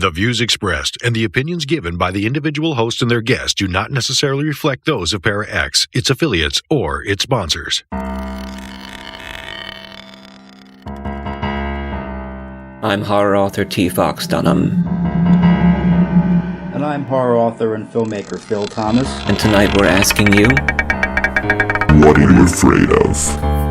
The views expressed and the opinions given by the individual host and their guests do not necessarily reflect those of Para X, its affiliates, or its sponsors. I'm horror author T. Fox Dunham. And I'm horror author and filmmaker Phil Thomas. And tonight we're asking you, what are you afraid of?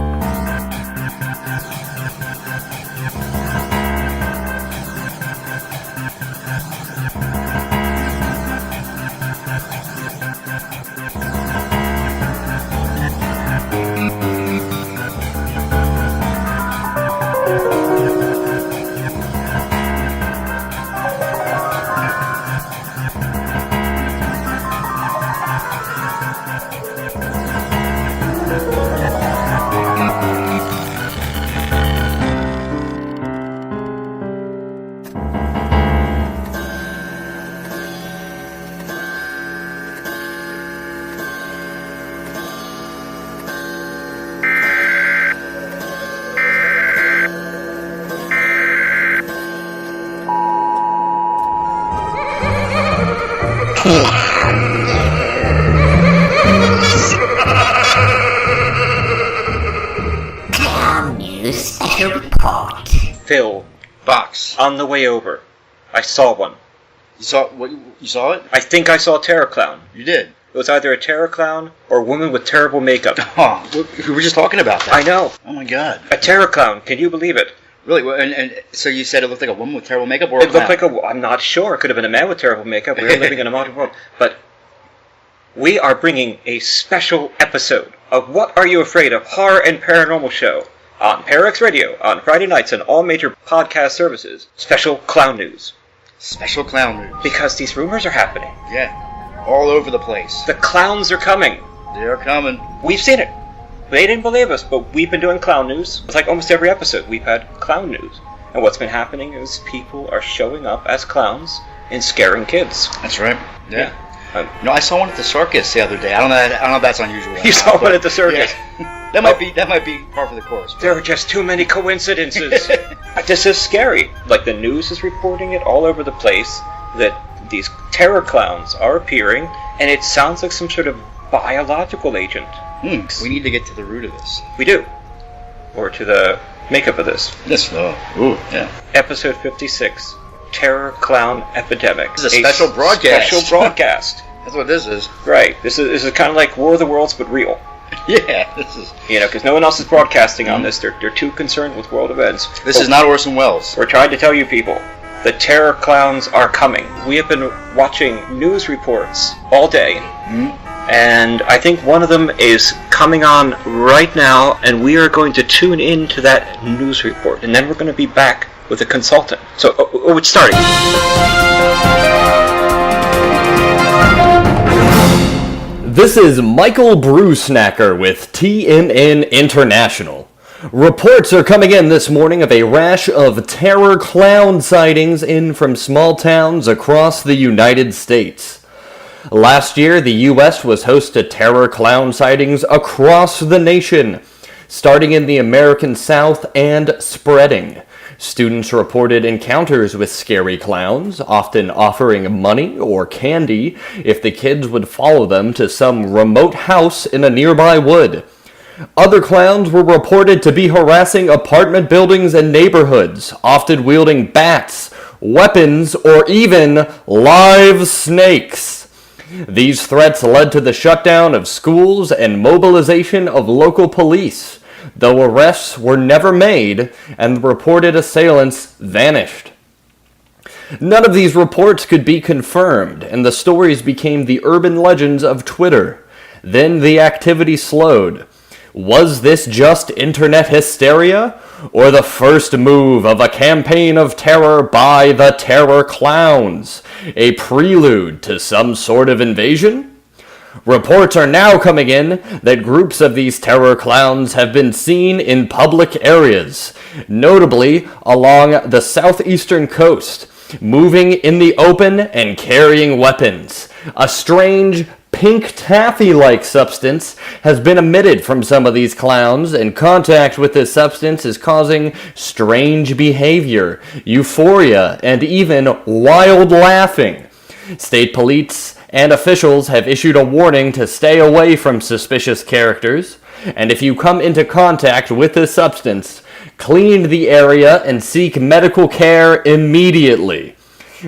Phil, box. on the way over, I saw one. You saw what? You saw it? I think I saw a Terrorklown. You did. It was either a Terrorklown or a woman with terrible makeup. Oh, we were just talking about that. I know. Oh my god. A Terrorklown. Can you believe it? Really? And so you said it looked like a woman with terrible makeup, or it looked like I'm not sure. It could have been a man with terrible makeup. We're living in a modern world, but we are bringing a special episode of What Are You Afraid of? Horror and Paranormal Show on Parax Radio on Friday nights and all major podcast services. Special clown news. Special clown news. Because these rumors are happening. Yeah. All over the place. The clowns are coming. They're coming. We've seen it. They didn't believe us, but we've been doing clown news. It's like almost every episode we've had clown news. And what's been happening is people are showing up as clowns and scaring kids. That's right. Yeah. I saw one at the circus the other day. I don't know if that's unusual. You saw one at the circus? Yeah. That might be par for the course. There are just too many coincidences. This is scary. Like the news is reporting it all over the place that these terror clowns are appearing, and it sounds like some sort of biological agent. We need to get to the root of this. We do. Or to the makeup of this. This, yeah. Episode 56. Terrorklown Epidemic. This is a special broadcast. Special broadcast. That's what this is. Right. This is kind of like War of the Worlds, but real. Yeah, this is... because no one else is broadcasting on this. They're too concerned with world events. This is not Orson Welles. We're trying to tell you people, the Terrorklowns are coming. We have been watching news reports all day. And I think one of them is coming on right now, and we are going to tune in to that news report. And then we're going to be back with a consultant. So, it's starting. This is Michael Brewsnacker with TNN International. Reports are coming in this morning of a rash of terror clown sightings in from small towns across the United States. Last year, the U.S. was host to terror clown sightings across the nation, starting in the American South and spreading. Students reported encounters with scary clowns, often offering money or candy if the kids would follow them to some remote house in a nearby wood. Other clowns were reported to be harassing apartment buildings and neighborhoods, often wielding bats, weapons, or even live snakes. These threats led to the shutdown of schools and mobilization of local police, though arrests were never made and the reported assailants vanished. None of these reports could be confirmed, and the stories became the urban legends of Twitter. Then the activity slowed. Was this just internet hysteria, or the first move of a campaign of terror by the Terrorklowns, a prelude to some sort of invasion? Reports are now coming in that groups of these terror clowns have been seen in public areas, notably along the southeastern coast, moving in the open and carrying weapons. A strange pink taffy-like substance has been emitted from some of these clowns, and contact with this substance is causing strange behavior, euphoria, and even wild laughing. State police and officials have issued a warning to stay away from suspicious characters, and if you come into contact with this substance, clean the area and seek medical care immediately.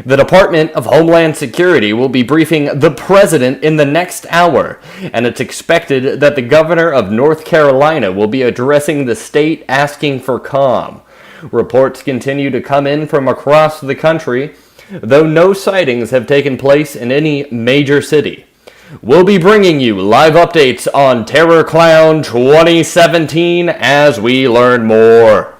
The Department of Homeland Security will be briefing the President in the next hour, and it's expected that the Governor of North Carolina will be addressing the state asking for calm. Reports continue to come in from across the country, though no sightings have taken place in any major city. We'll be bringing you live updates on Terrorklown 2017 as we learn more.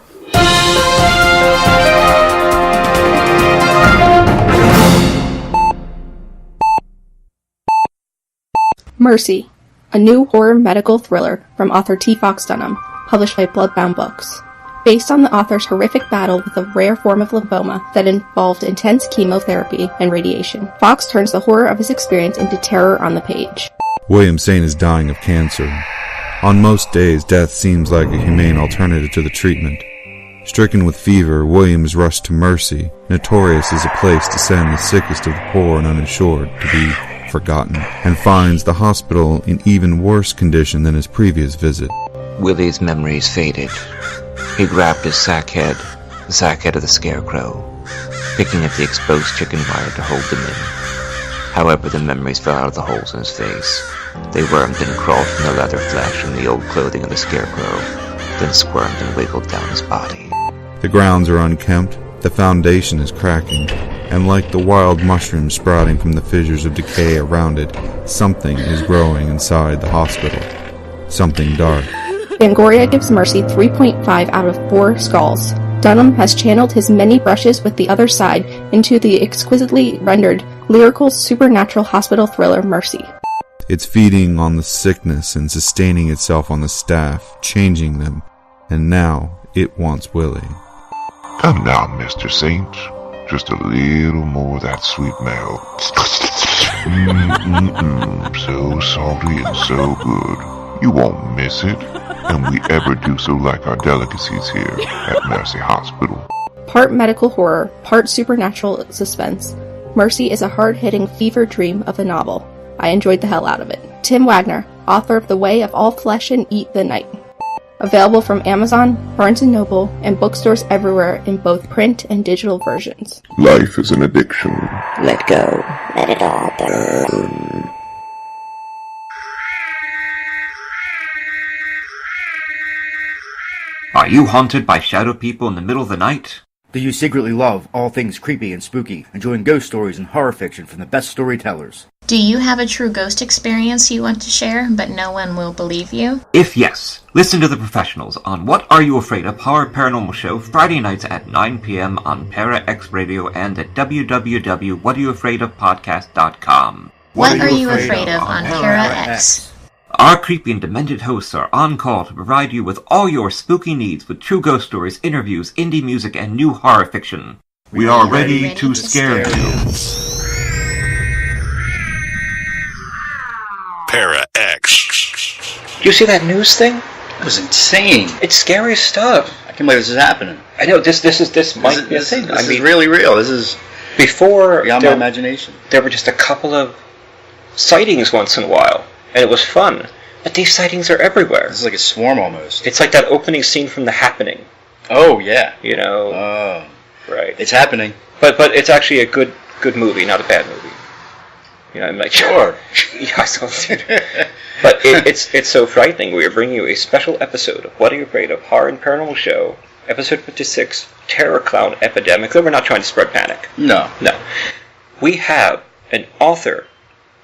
Mercy, a new horror medical thriller from author T. Fox Dunham, published by Bloodbound Books. Based on the author's horrific battle with a rare form of lymphoma that involved intense chemotherapy and radiation, Fox turns the horror of his experience into terror on the page. William Saint is dying of cancer. On most days, death seems like a humane alternative to the treatment. Stricken with fever, William is rushed to Mercy, notorious as a place to send the sickest of the poor and uninsured to be forgotten, and finds the hospital in even worse condition than his previous visit. Willie's memories faded. He grabbed his sack head of the scarecrow, picking at the exposed chicken wire to hold them in. However, the memories fell out of the holes in his face. They wormed and crawled from the leather flesh and the old clothing of the scarecrow, then squirmed and wiggled down his body. The grounds are unkempt, the foundation is cracking, and like the wild mushrooms sprouting from the fissures of decay around it, something is growing inside the hospital. Something dark. Fangoria gives Mercy 3.5 out of 4 skulls. Dunham has channeled his many brushes with the other side into the exquisitely rendered, lyrical, supernatural hospital thriller Mercy. It's feeding on the sickness and sustaining itself on the staff, changing them, and now it wants Willie. Come now, Mr. Saint. Just a little more of that sweet milk. So salty and so good. You won't miss it. And we ever do so like our delicacies here at Mercy Hospital. Part medical horror, part supernatural suspense, Mercy is a hard-hitting fever dream of a novel. I enjoyed the hell out of it. Tim Wagner, author of The Way of All Flesh and Eat the Night. Available from Amazon, Barnes & Noble, and bookstores everywhere in both print and digital versions. Life is an addiction. Let go. Let it all burn. Are you haunted by shadow people in the middle of the night? Do you secretly love all things creepy and spooky, enjoying ghost stories and horror fiction from the best storytellers? Do you have a true ghost experience you want to share, but no one will believe you? If yes, listen to the professionals on What Are You Afraid Of? Horror Paranormal Show Friday nights at 9 p.m. on Para X Radio and at www.whatareyouafraidofpodcast.com. What Are You Afraid Of on Para X? Our creepy and demented hosts are on call to provide you with all your spooky needs with true ghost stories, interviews, indie music, and new horror fiction. We are ready to scare you. Para X. You see that news thing? It was insane. It's scary stuff. I can't believe this is happening. I know this might be a thing. This is really real. This is before beyond my imagination. There were just a couple of sightings once in a while. And it was fun. But these sightings are everywhere. This is like a swarm almost. It's like that opening scene from The Happening. Oh, yeah. You know? Oh. Right. It's happening. But it's actually a good movie, not a bad movie. You know, I'm like, sure. Yeah, but it's so frightening. We are bringing you a special episode of What Are You Afraid Of? Horror and Paranormal Show, episode 56, Terrorklown Epidemic. Though we're not trying to spread panic. No. We have an author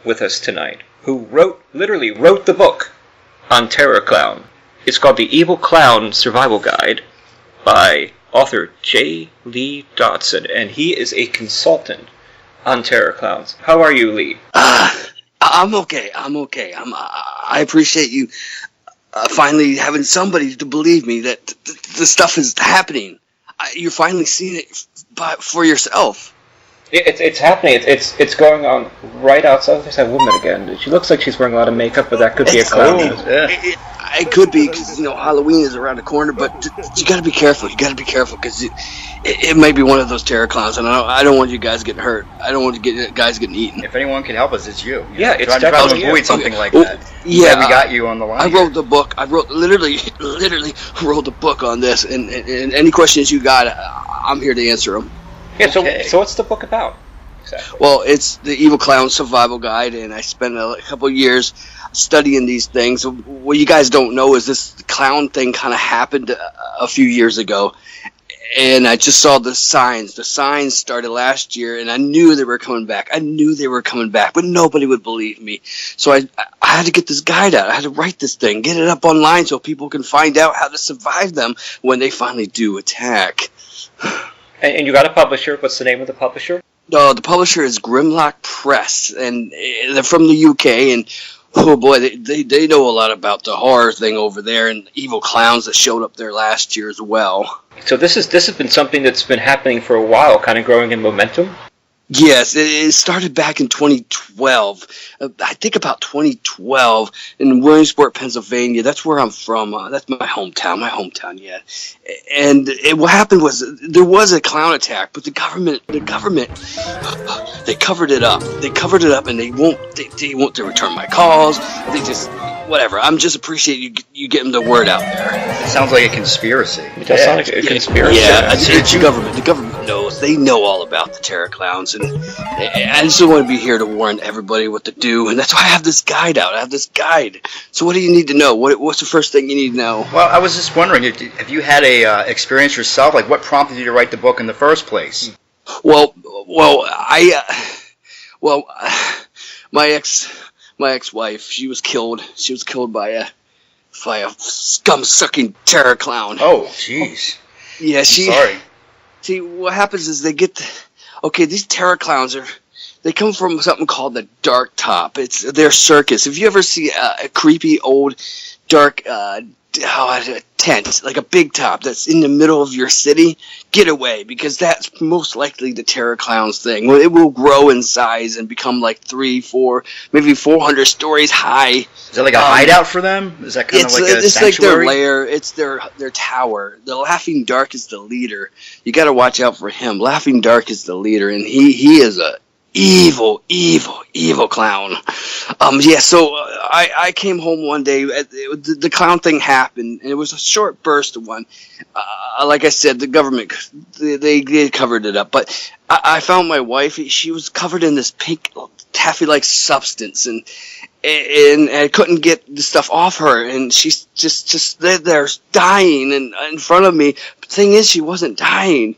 with us tonight who literally wrote the book on Terrorklown. It's called The Evil Klown Survival Guide by author J. Lee Dodson, and he is a consultant on Terrorklowns. How are you, Lee? I'm okay. I appreciate you finally having somebody to believe me that the stuff is happening. You're finally seeing it for yourself. It's happening. It's going on right outside. There's that woman again. She looks like she's wearing a lot of makeup, but that could be a clown. It could be because Halloween is around the corner, but you got to be careful. You got to be careful because it might be one of those Terrorklowns, and I don't want you guys getting hurt. I don't want guys getting eaten. If anyone can help us, it's you. It's try to avoid something like that. Yeah, we got you on the line. I wrote the book. I literally wrote the book on this, and any questions you got, I'm here to answer them. Yeah. So what's the book about? Exactly. Well, it's the Evil Klown Survival Guide, and I spent a couple of years studying these things. What you guys don't know is this clown thing kind of happened a few years ago, and I just saw the signs. The signs started last year, and I knew they were coming back. But nobody would believe me. So I had to get this guide out. I had to write this thing, get it up online so people can find out how to survive them when they finally do attack. And you got a publisher. What's the name of the publisher? The publisher is Grimlock Press, and they're from the UK, and oh boy, they know a lot about the horror thing over there and evil clowns that showed up there last year as well. So this has been something that's been happening for a while, kind of growing in momentum? Yes, it started back in 2012. I think about 2012 in Williamsport, Pennsylvania. That's where I'm from. That's my hometown, yeah. And what happened was there was a clown attack, but the government, they covered it up. They covered it up, and they won't to return my calls. They just whatever. I'm just appreciate you getting the word out there. It sounds like a conspiracy. It does sound like a conspiracy. Yeah, it's the government. The government knows. They know all about the Terrorklowns, and I just want to be here to warn everybody what to do, and that's why I have this guide out. I have this guide. So what do you need to know? What's the first thing you need to know? Well, I was just wondering, if you had a experience yourself, like what prompted you to write the book in the first place? Well, my ex-wife, she was killed. She was killed by a scum-sucking Terrorklown. Oh, jeez. Yeah, sorry. See, what happens is they get these Terrorklowns they come from something called the Dark Top. It's their circus. If you ever see a creepy old dark tent, like a big top that's in the middle of your city, get away, because that's most likely the Terrorklowns thing. Well, it will grow in size and become like 300, 400, maybe 400 stories high. Is that like a hideout for them? Is that kind of like a sanctuary? It's like their lair. It's their tower. The Laughing Dark is the leader. You got to watch out for him. Laughing Dark is the leader, and he is a evil clown. So I came home one day. The clown thing happened, and it was a short burst of one. Like I said, the government they covered it up, but I found my wife. She was covered in this pink taffy-like substance, and I couldn't get the stuff off her, and she's just there dying in front of me. The thing is, she wasn't dying;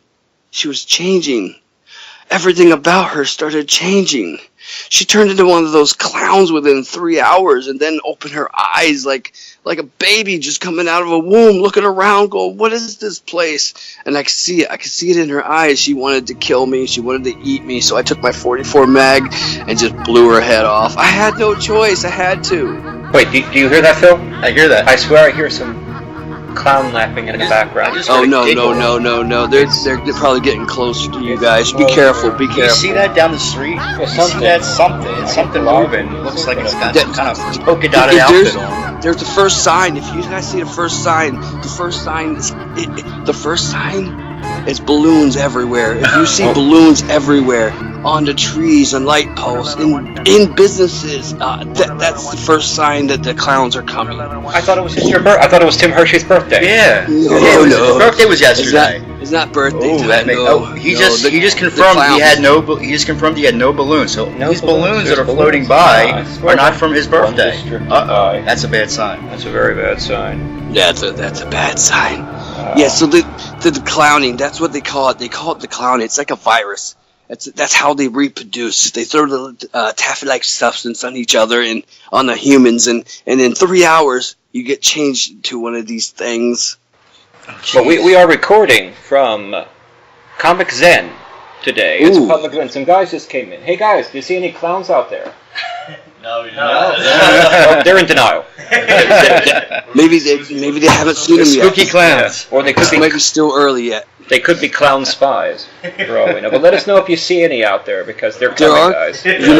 she was changing. Everything about her started changing. She turned into one of those clowns within 3 hours, and then opened her eyes like a baby just coming out of a womb, looking around, going, "What is this place?" And I could see it. I could see it in her eyes. She wanted to kill me. She wanted to eat me. So I took my .44 mag and just blew her head off. I had no choice. I had to. Wait, do you hear that, Phil? I hear that. I swear I hear some clown laughing in the background. Oh, no. They're probably getting closer to you guys. Be careful. Be careful. You see that down the street? You see that something? It's something moving. It looks like it's got some kind of polka dotted outfit on. There's the first sign. If you guys see the first sign is balloons everywhere. If you see balloons everywhere on the trees and light posts in businesses, that's the first sign that the clowns are coming. I thought it was I thought it was Tim Hershey's birthday. Yeah. No. His birthday was yesterday. It's not birthday time. He just confirmed he had no. He just confirmed he had no balloons. So these balloons that are floating by are not from his birthday. That's a bad sign. That's a very bad sign. That's a bad sign. Yeah. So the clowning, that's what they call it. They call it the clowning. It's like a virus. That's how they reproduce. They throw the taffy-like substance on each other and on the humans, and in 3 hours you get changed to one of these things. Well, we are recording from Comic Zen today. It's public event. Some guys just came in. Hey guys, do you see any clowns out there? No. Oh, they're in denial. Maybe they haven't seen them yet. Spooky clowns. Or they could be maybe still early yet. They could be clown spies, for all we know. But let us know if you see any out there, because they're coming, guys. You know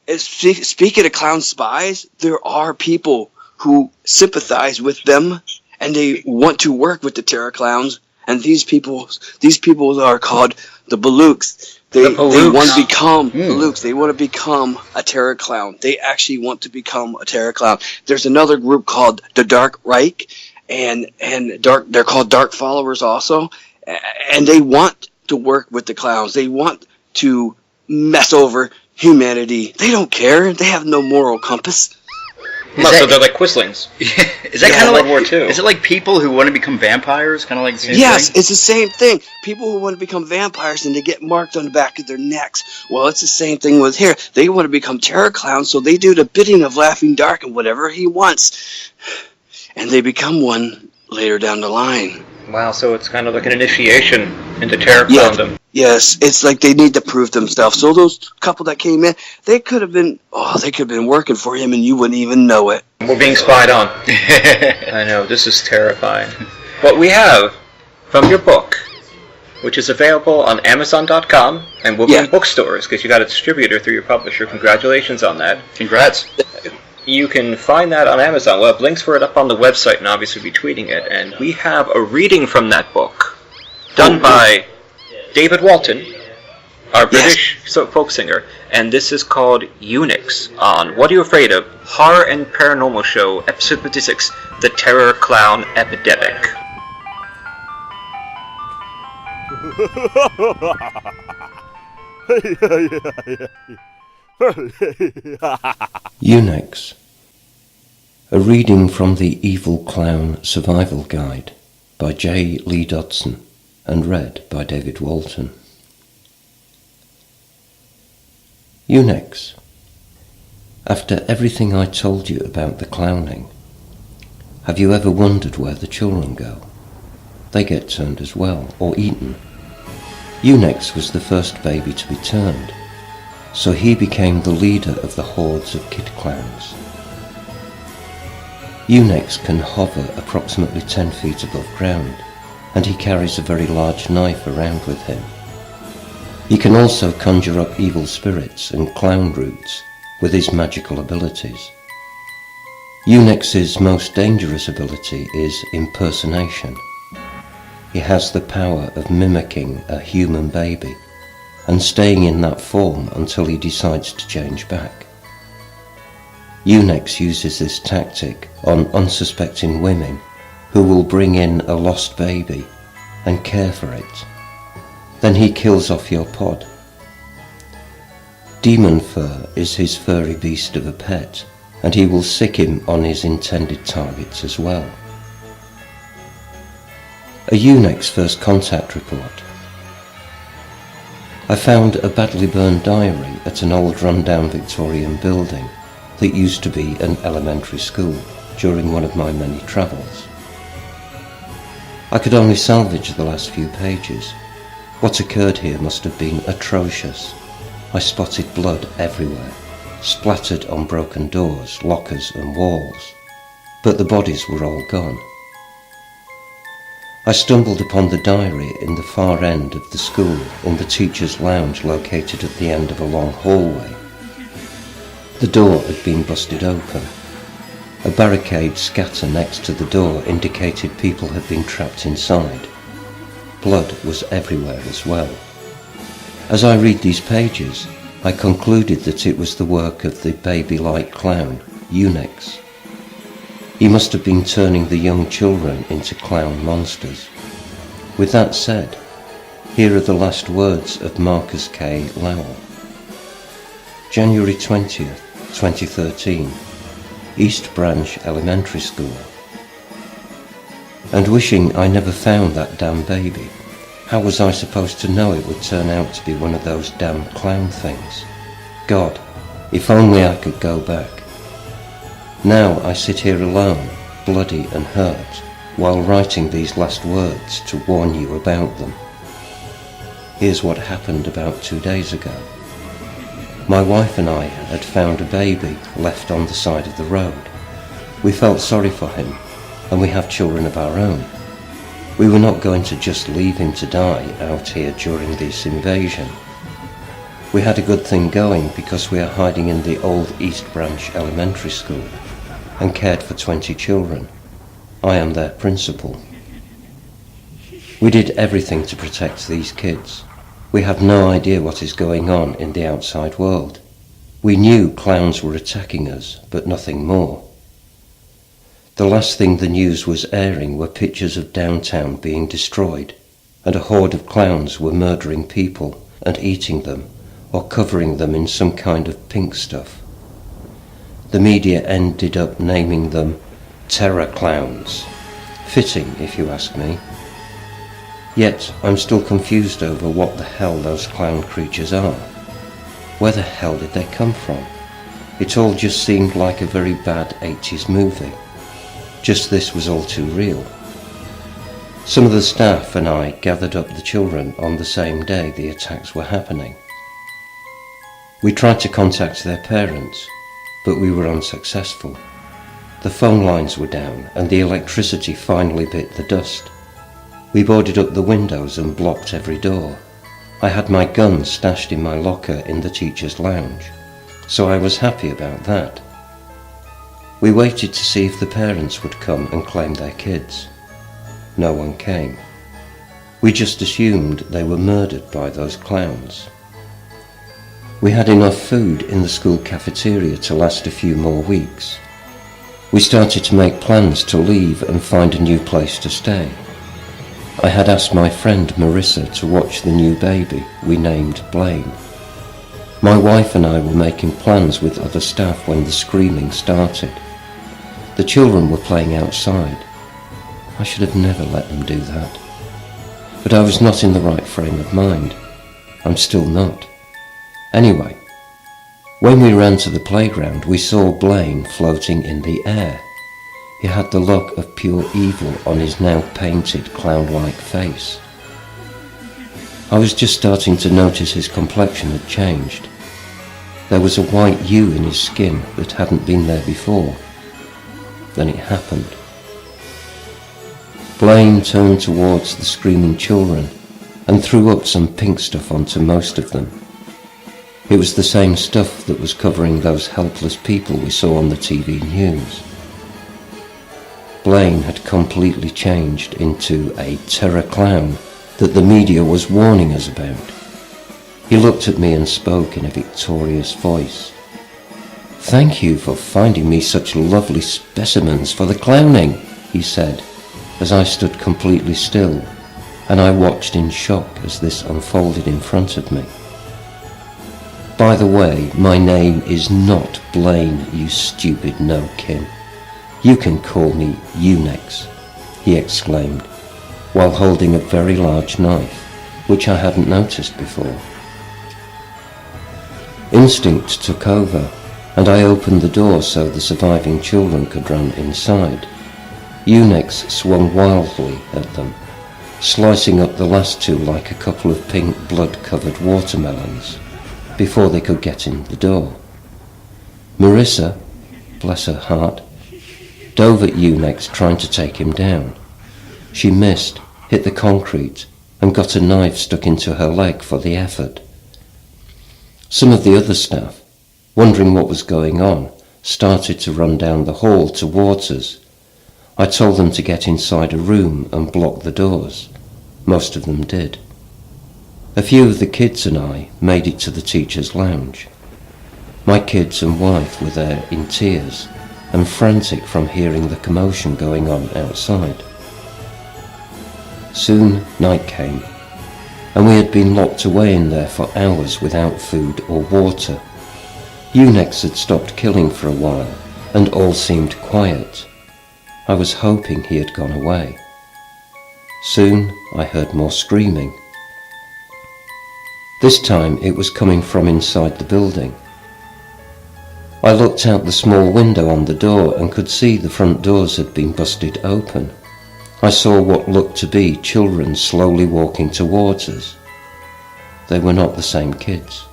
what? Speaking of clown spies, there are people who sympathize with them, and they want to work with the Terrorklowns. And these people are called the Balooks. They want to become Balooks. They want to become a Terrorklown. They actually want to become a Terrorklown. There's another group called the Dark Reich, and they're called Dark Followers also, and they want to work with the clowns. They want to mess over humanity. They don't care. They have no moral compass. So they're like Quislings. Is that kind of like World War II? Is it like people who want to become vampires? Kind of like the same thing? Yes, it's the same thing. People who want to become vampires and they get marked on the back of their necks. Well, it's the same thing with here. They want to become Terrorklowns, so they do the bidding of Laughing Dark and whatever he wants. And they become one later down the line. Wow, so it's kind of like an initiation into Terrorclowndom. Yes, it's like they need to prove themselves. So those couple that came in, they could have been working for him and you wouldn't even know it. We're being spied on. I know, this is terrifying. What we have from your book, which is available on Amazon.com and will be in bookstores, because you got a distributor through your publisher. Congratulations on that. Congrats. You can find that on Amazon. We'll have links for it up on the website and obviously be tweeting it. And we have a reading from that book done by David Walton, our British folk singer. And this is called Eunuchs on What Are You Afraid Of? Horror and Paranormal Show, Episode 56, The Terrorklown Epidemic. Eunuchs. A reading from the Evil Klown Survival Guide by J. Lee Dodson and read by David Walton. Eunuchs. After everything I told you about the clowning, have you ever wondered where the children go? They get turned as well, or eaten. Eunuchs was the first baby to be turned, so he became the leader of the hordes of kid clowns. Eunuchs can hover approximately 10 feet above ground, and he carries a very large knife around with him. He can also conjure up evil spirits and clown roots with his magical abilities. Eunuchs' most dangerous ability is impersonation. He has the power of mimicking a human baby and staying in that form until he decides to change back. Eunuchs uses this tactic on unsuspecting women who will bring in a lost baby and care for it. Then he kills off your pod. Demon Fur is his furry beast of a pet, and he will sick him on his intended targets as well. A eunuch's first contact report. I found a badly burned diary at an old run-down Victorian building that used to be an elementary school during one of my many travels. I could only salvage the last few pages. What occurred here must have been atrocious. I spotted blood everywhere, splattered on broken doors, lockers and walls, but the bodies were all gone. I stumbled upon the diary in the far end of the school in the teacher's lounge located at the end of a long hallway. The door had been busted open. A barricade scatter next to the door indicated people had been trapped inside. Blood was everywhere as well. As I read these pages, I concluded that it was the work of the baby-like clown, Eunuchs. He must have been turning the young children into clown monsters. With that said, here are the last words of Marcus K. Lowell. January 20th, 2013, East Branch Elementary School. And wishing I never found that damn baby. How was I supposed to know it would turn out to be one of those damn clown things? God, if only I could go back. Now I sit here alone, bloody and hurt, while writing these last words to warn you about them. Here's what happened about 2 days ago. My wife and I had found a baby left on the side of the road. We felt sorry for him, and we have children of our own, We were not going to just leave him to die out here during this invasion. We had a good thing going because we are hiding in the old East Branch Elementary School and cared for 20 children. I am their principal. We did everything to protect these kids. We have no idea what is going on in the outside world. We knew clowns were attacking us, but nothing more. The last thing the news was airing were pictures of downtown being destroyed, and a horde of clowns were murdering people and eating them, or covering them in some kind of pink stuff. The media ended up naming them Terrorklowns. Fitting, if you ask me. Yet, I'm still confused over what the hell those clown creatures are. Where the hell did they come from? It all just seemed like a very bad 80s movie. Just this was all too real. Some of the staff and I gathered up the children on the same day the attacks were happening. We tried to contact their parents, but we were unsuccessful. The phone lines were down and the electricity finally bit the dust. We boarded up the windows and blocked every door. I had my gun stashed in my locker in the teacher's lounge, so I was happy about that. We waited to see if the parents would come and claim their kids. No one came. We just assumed they were murdered by those clowns. We had enough food in the school cafeteria to last a few more weeks. We started to make plans to leave and find a new place to stay. I had asked my friend Marissa to watch the new baby we named Blaine. My wife and I were making plans with other staff when the screaming started. The children were playing outside. I should have never let them do that. But I was not in the right frame of mind. I'm still not. Anyway, when we ran to the playground, we saw Blaine floating in the air. He had the look of pure evil on his now painted clown-like face. I was just starting to notice his complexion had changed. There was a white hue in his skin that hadn't been there before. Then it happened. Blaine turned towards the screaming children and threw up some pink stuff onto most of them. It was the same stuff that was covering those helpless people we saw on the TV news. Blaine had completely changed into a terror clown that the media was warning us about. He looked at me and spoke in a victorious voice. "Thank you for finding me such lovely specimens for the clowning," he said, as I stood completely still, and I watched in shock as this unfolded in front of me. "By the way, my name is not Blaine, you stupid no-kin. You can call me Unix," he exclaimed, while holding a very large knife, which I hadn't noticed before. Instinct took over, and I opened the door so the surviving children could run inside. Unix swung wildly at them, slicing up the last two like a couple of pink blood-covered watermelons, before they could get in the door. Marissa, bless her heart, dove at Unix trying to take him down. She missed, hit the concrete, and got a knife stuck into her leg for the effort. Some of the other staff, wondering what was going on, started to run down the hall towards us. I told them to get inside a room and block the doors. Most of them did. A few of the kids and I made it to the teacher's lounge. My kids and wife were there in tears and frantic from hearing the commotion going on outside. Soon night came, and we had been locked away in there for hours without food or water. Unix had stopped killing for a while, and all seemed quiet. I was hoping he had gone away. Soon I heard more screaming. This time it was coming from inside the building. I looked out the small window on the door and could see the front doors had been busted open. I saw what looked to be children slowly walking towards us. They were not the same kids.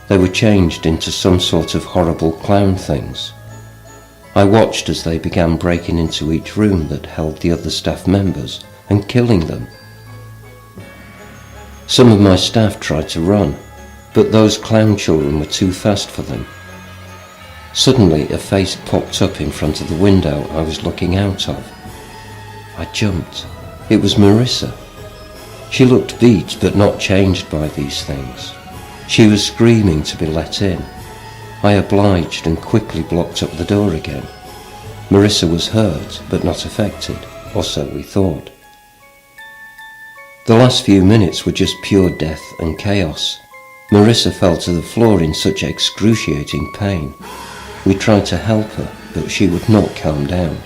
They were changed into some sort of horrible clown things. I watched as they began breaking into each room that held the other staff members and killing them. Some of my staff tried to run, but those clown children were too fast for them. Suddenly a face popped up in front of the window I was looking out of. I jumped. It was Marissa. She looked beat but not changed by these things. She was screaming to be let in. I obliged and quickly blocked up the door again. Marissa was hurt but not affected, or so we thought. The last few minutes were just pure death and chaos. Marissa fell to the floor in such excruciating pain. We tried to help her, but she would not calm down.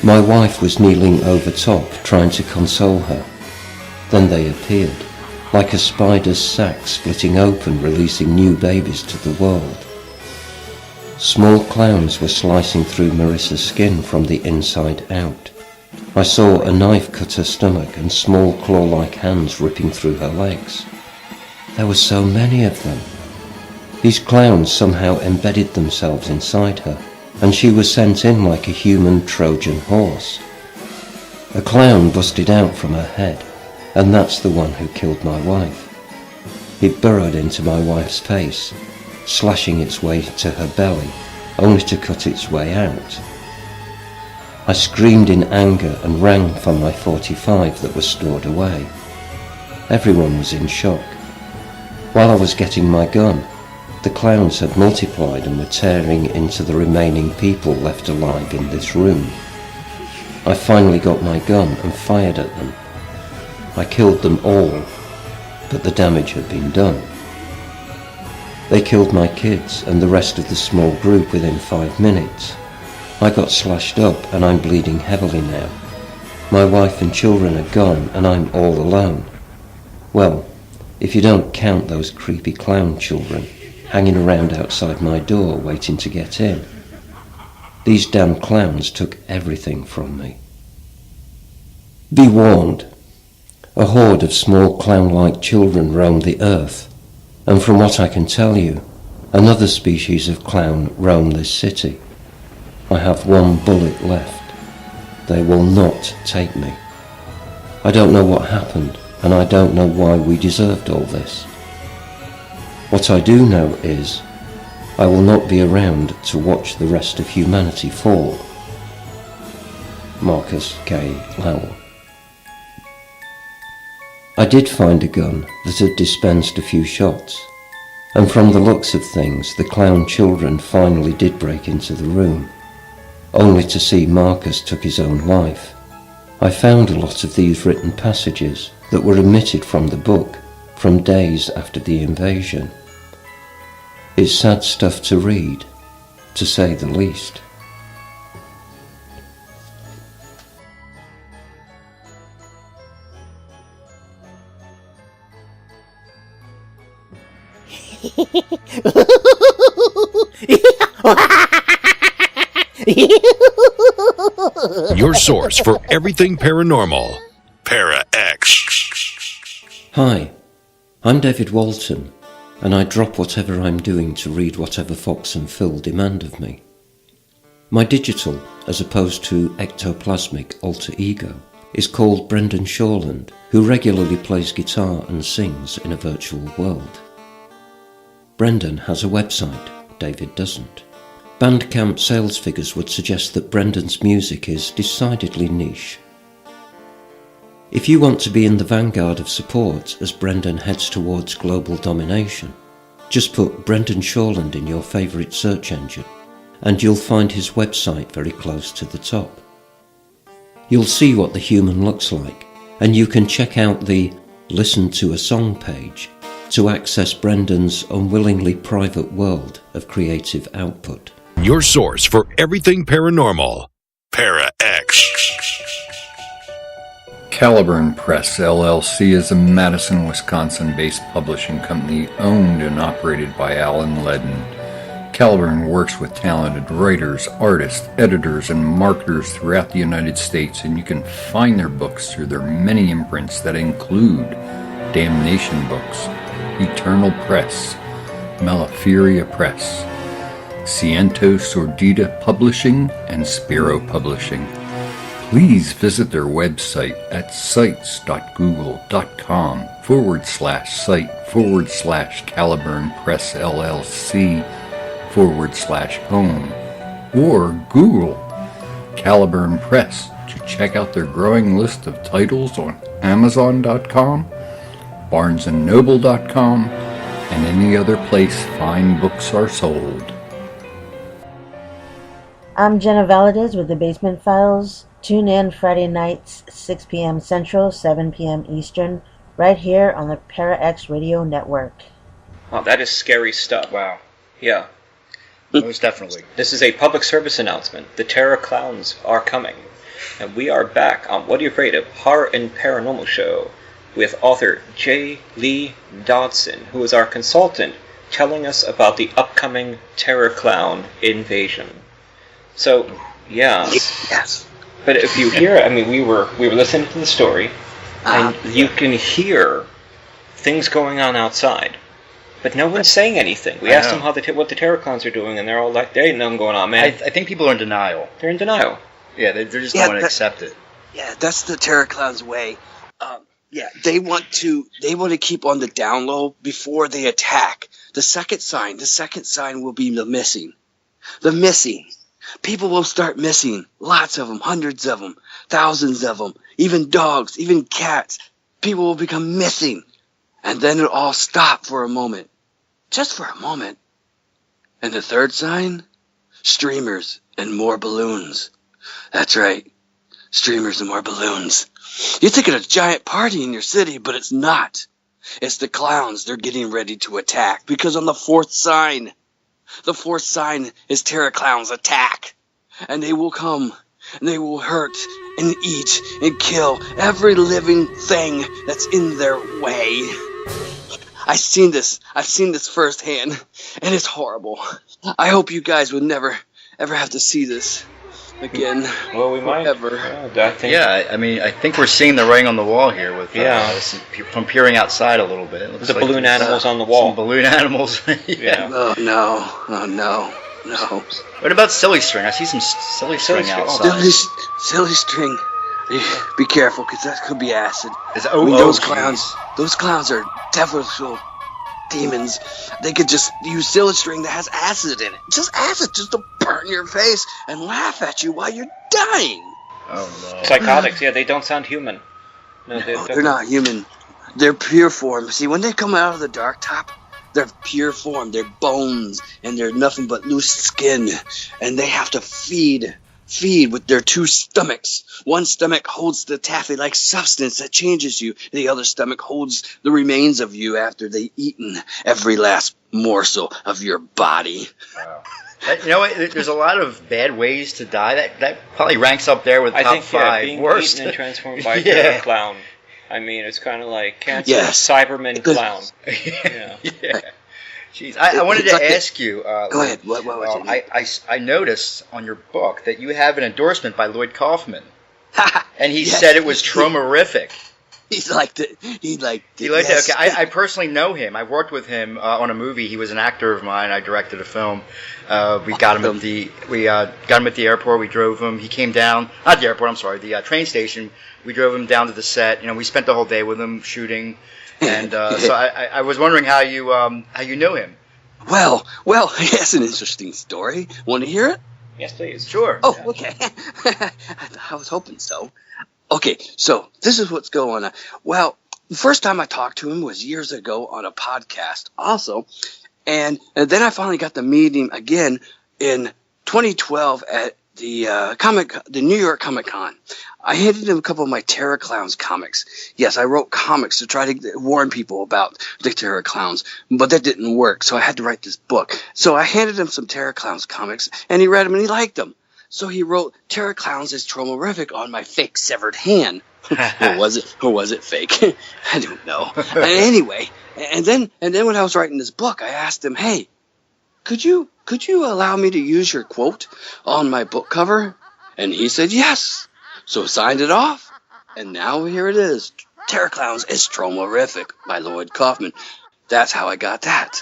My wife was kneeling over top, trying to console her. Then they appeared, like a spider's sac splitting open, releasing new babies to the world. Small clowns were slicing through Marissa's skin from the inside out. I saw a knife cut her stomach and small claw-like hands ripping through her legs. There were so many of them. These clowns somehow embedded themselves inside her, and she was sent in like a human Trojan horse. A clown busted out from her head, and that's the one who killed my wife. It burrowed into my wife's face, slashing its way to her belly, only to cut its way out. I screamed in anger and ran for my .45 that was stored away. Everyone was in shock. While I was getting my gun, the clowns had multiplied and were tearing into the remaining people left alive in this room. I finally got my gun and fired at them. I killed them all, but the damage had been done. They killed my kids and the rest of the small group within 5 minutes. I got slashed up and I'm bleeding heavily now. My wife and children are gone and I'm all alone. Well, if you don't count those creepy clown children hanging around outside my door waiting to get in. These damn clowns took everything from me. Be warned. A horde of small clown-like children roam the earth, and from what I can tell you, another species of clown roam this city. I have one bullet left. They will not take me. I don't know what happened, and I don't know why we deserved all this. What I do know is, I will not be around to watch the rest of humanity fall. Marcus K. Lowell. I did find a gun that had dispensed a few shots, and from the looks of things, the clown children finally did break into the room, only to see Marcus took his own life. I found a lot of these written passages that were omitted from the book from days after the invasion. It's sad stuff to read, to say the least. Your source for everything paranormal. Para-X. Hi, I'm David Walton, and I drop whatever I'm doing to read whatever Fox and Phil demand of me. My digital, as opposed to ectoplasmic alter ego, is called Brendan Shawland, who regularly plays guitar and sings in a virtual world. Brendan has a website, David doesn't. Bandcamp sales figures would suggest that Brendan's music is decidedly niche. If you want to be in the vanguard of support as Brendan heads towards global domination, just put Brendan Shawland in your favourite search engine, and you'll find his website very close to the top. You'll see what the human looks like, and you can check out the Listen to a Song page to access Brendan's unwillingly private world of creative output. Your source for everything paranormal. Para-X. Caliburn Press, LLC is a Madison, Wisconsin-based publishing company owned and operated by Alan Ledden. Caliburn works with talented writers, artists, editors, and marketers throughout the United States, and you can find their books through their many imprints that include Damnation Books, Eternal Press, Malaferia Press, Ciento Sordida Publishing, and Spiro Publishing. please visit their website at sites.google.com/site/Caliburn Press LLC/home or Google Caliburn Press to check out their growing list of titles on Amazon.com, BarnesandNoble.com, and any other place fine books are sold. I'm Jenna Valadez with the Basement Files. Tune in Friday nights, 6 p.m. Central, 7 p.m. Eastern, right here on the ParaX Radio Network. Oh, that is scary stuff. Wow. Yeah. Most definitely. This is a public service announcement. The Terrorklowns are coming. And we are back on What Are You Afraid of? Horror and Paranormal Show with author J. Lee Dodson, who is our consultant, telling us about the upcoming Terrorklown invasion. So, yeah. Yes. But if you hear, I mean, we were listening to the story, and you can hear things going on outside. But no one's saying anything. We asked them what the Terrorklowns are doing, and they're all like, there ain't nothing going on, man. I think people are in denial. They're in denial. Yeah, they just don't want to accept it. Yeah, that's the Terrorklowns way. They want to keep on the down low before they attack. The second sign will be the missing. The missing. People will start missing. Lots of them, hundreds of them, thousands of them, even dogs, even cats. People will become missing. And then it'll all stop for a moment. Just for a moment. And the third sign? Streamers and more balloons. That's right. Streamers and more balloons. You think it's a giant party in your city, but it's not. It's the clowns they're getting ready to attack. Because on the fourth sign is Terrorklowns attack. And they will come, and they will hurt, and eat, and kill every living thing that's in their way. I've seen this firsthand, and it's horrible. I hope you guys would never, ever have to see this again. Well, we might. Ever. I think we're seeing the writing on the wall here with from peering outside a little bit. It looks like balloon animals on the wall. Some balloon animals. Yeah. Oh no. What about silly string? I see some silly string outside. Silly string. Be careful, because that could be acid. Those clowns are devilish demons. They could just use silly string that has acid in it. Just acid, just to burn your face and laugh at you while you're dying. Oh no. Psychotics, yeah, they don't sound human. No, they're not human. They're pure form. See, when they come out of the dark top, they're pure form. They're bones, and they're nothing but loose skin. And they have to feed with their two stomachs. One stomach holds the taffy-like substance that changes you. The other stomach holds the remains of you after they've eaten every last morsel of your body. Wow. You know what? There's a lot of bad ways to die. That probably ranks up there with top 5 being worst. Eaten and transformed by a Terrorklown. I mean, it's kind of like cancer, Cyberman clown. Yeah. Jeez, I wanted to ask you. Go ahead. What was it? I noticed on your book that you have an endorsement by Lloyd Kaufman, and he said it was traumerific. He liked it. He liked it. Okay, I personally know him. I worked with him on a movie. He was an actor of mine. I directed a film. We got him at the airport. We drove him. He came down. Not the airport. I'm sorry. The train station. We drove him down to the set. We spent the whole day with him shooting. And so I was wondering how you knew him. Well, that's an interesting story. Want to hear it? Yes, please. Sure. Oh, okay. I was hoping so. Okay, so this is what's going on. Well, the first time I talked to him was years ago on a podcast also. And then I finally got to meet him again in 2012 at the New York Comic Con. I handed him a couple of my Terrorklowns comics. Yes, I wrote comics to try to warn people about the Terrorklowns, but that didn't work, so I had to write this book. So I handed him some Terrorklowns comics, and he read them and he liked them. So he wrote Terrorklowns is traumerific on my fake severed hand. Or was it fake? I don't know. Anyway, and then when I was writing this book, I asked him, "Hey, could you allow me to use your quote on my book cover?" And he said yes. So I signed it off, and now here it is. Terrorklowns is traumerific by Lloyd Kaufman. That's how I got that.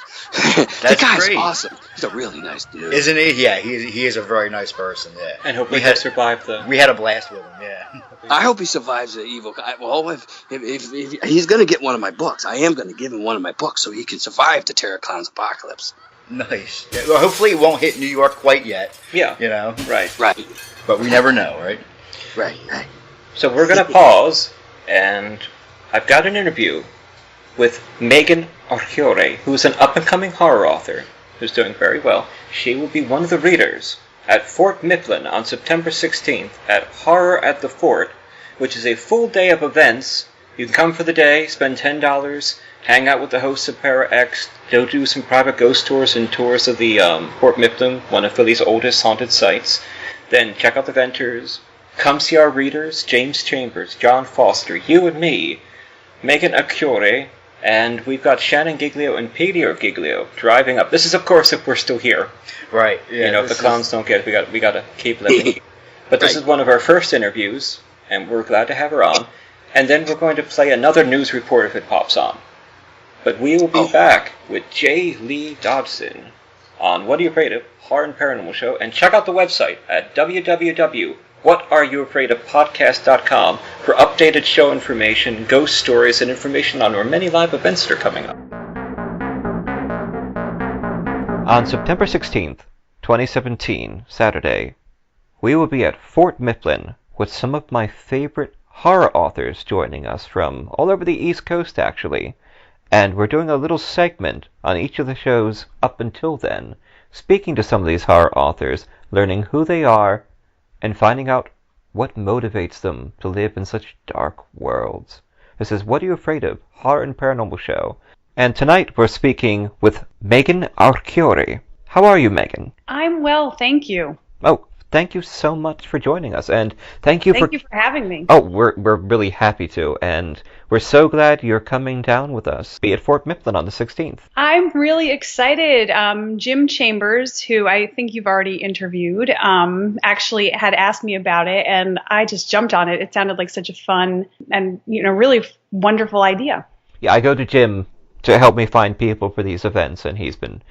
That's the guy's great. awesome. He's a really nice dude. Isn't he? Yeah, he is a very nice person, yeah. And hopefully he'll survive We had a blast with him, yeah. I hope he survives the evil. Well, if he's going to get one of my books, I am going to give him one of my books so he can survive the Terrorklowns apocalypse. Nice. Yeah, well, hopefully it won't hit New York quite yet. Yeah. You know? Right. But we never know, right? Right. So we're going to pause, and I've got an interview with Meghan Arcuri, who's an up-and-coming horror author who's doing very well. She will be one of the readers at Fort Mifflin on September 16th at Horror at the Fort, which is a full day of events. You can come for the day, spend $10, hang out with the hosts of Para X, go do some private ghost tours and tours of the Fort Mifflin, one of Philly's oldest haunted sites. Then check out the vendors. Come see our readers, James Chambers, John Foster, you and me, Meghan Arcuri, and we've got Shannon Giglio and Peter Giglio driving up. This is, of course, if we're still here. Right. Yeah, if the clowns don't get it, we got to keep living. But this is one of our first interviews, and we're glad to have her on. And then we're going to play another news report if it pops on. But we will be back with J. Lee Dodson on What Are You Afraid Of? Horror and Paranormal Show. And check out the website at www.whatareyouafraidofpodcast.com for updated show information, ghost stories, and information on our many live events that are coming up. On September 16th, 2017, Saturday, we will be at Fort Mifflin with some of my favorite horror authors joining us from all over the East Coast, actually. And we're doing a little segment on each of the shows up until then, speaking to some of these horror authors, learning who they are, and finding out what motivates them to live in such dark worlds. This is What Are You Afraid Of? Horror and Paranormal Show. And tonight we're speaking with Meghan Arcuri. How are you, Meghan? I'm well, thank you. Oh, thank you so much for joining us, and thank you for having me. Oh, we're really happy to, and we're so glad you're coming down with us. Be at Fort Mifflin on the 16th. I'm really excited. Jim Chambers, who I think you've already interviewed, actually had asked me about it, and I just jumped on it. It sounded like such a fun and really wonderful idea. Yeah, I go to Jim to help me find people for these events, and he's been